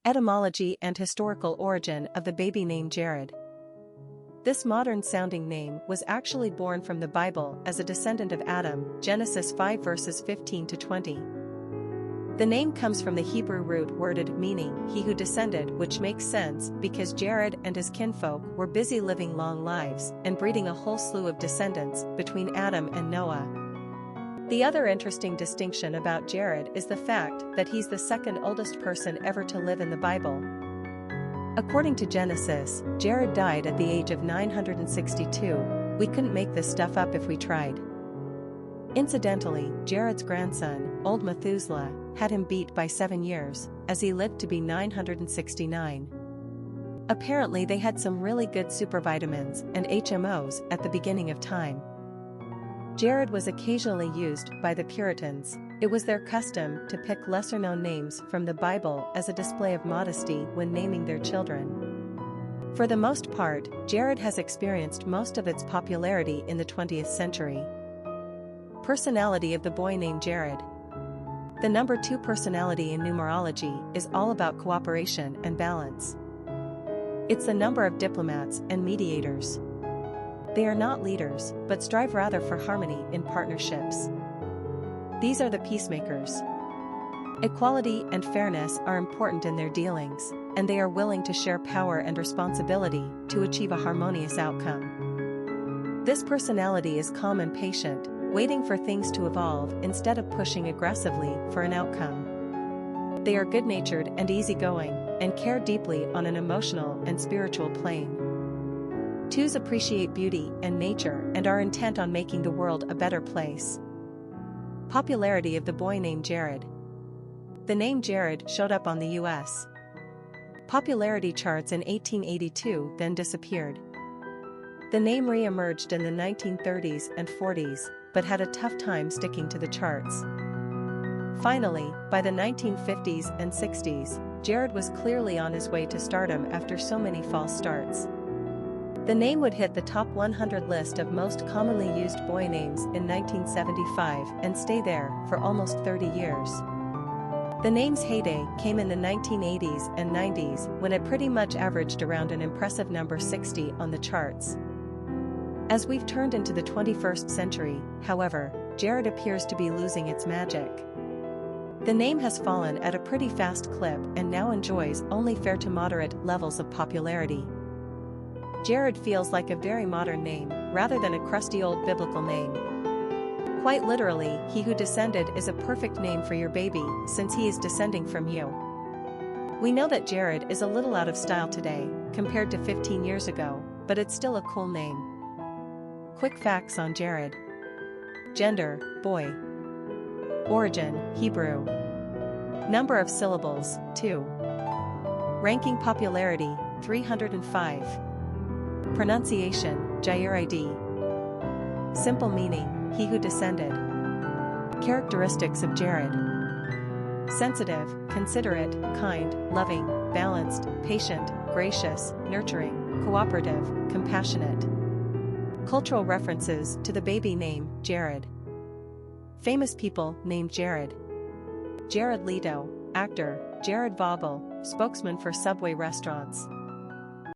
Etymology and historical origin of the baby name Jared. This modern-sounding name was actually born from the Bible as a descendant of Adam, Genesis 5 verses 15 to 20. The name comes from the Hebrew root worded meaning "he who descended," which makes sense because Jared and his kinfolk were busy living long lives and breeding a whole slew of descendants between Adam and Noah. The other interesting distinction about Jared is the fact that he's the second oldest person ever to live in the Bible. According to Genesis, Jared died at the age of 962. We couldn't make this stuff up if we tried. Incidentally, Jared's grandson, old Methuselah, had him beat by 7 years, as he lived to be 969. Apparently they had some really good supervitamins and HMOs at the beginning of time. Jared was occasionally used by the Puritans. It was their custom to pick lesser-known names from the Bible as a display of modesty when naming their children. For the most part, Jared has experienced most of its popularity in the 20th century. Personality of the boy named Jared. The number 2 personality in numerology is all about cooperation and balance. It's the number of diplomats and mediators. They are not leaders, but strive rather for harmony in partnerships. These are the peacemakers. Equality and fairness are important in their dealings, and they are willing to share power and responsibility to achieve a harmonious outcome. This personality is calm and patient, waiting for things to evolve instead of pushing aggressively for an outcome. They are good-natured and easygoing, and care deeply on an emotional and spiritual plane. 2s appreciate beauty and nature and are intent on making the world a better place. Popularity of the boy named Jared. The name Jared showed up on the U.S. popularity charts in 1882, then disappeared. The name re-emerged in the 1930s and 40s, but had a tough time sticking to the charts. Finally, by the 1950s and 60s, Jared was clearly on his way to stardom after so many false starts. The name would hit the top 100 list of most commonly used boy names in 1975 and stay there for almost 30 years. The name's heyday came in the 1980s and 90s when it pretty much averaged around an impressive number 60 on the charts. As we've turned into the 21st century, however, Jared appears to be losing its magic. The name has fallen at a pretty fast clip and now enjoys only fair to moderate levels of popularity. Jared feels like a very modern name, rather than a crusty old biblical name. Quite literally, he who descended is a perfect name for your baby, since he is descending from you. We know that Jared is a little out of style today, compared to 15 years ago, but it's still a cool name. Quick facts on Jared. Gender, boy. Origin, Hebrew. Number of syllables, 2. Ranking popularity, 305. Pronunciation, Jared. Simple meaning, he who descended. Characteristics of Jared. Sensitive, considerate, kind, loving, balanced, patient, gracious, nurturing, cooperative, compassionate. Cultural references to the baby name, Jared. Famous people named Jared. Jared Leto, actor, Jared Vogle, spokesman for Subway restaurants.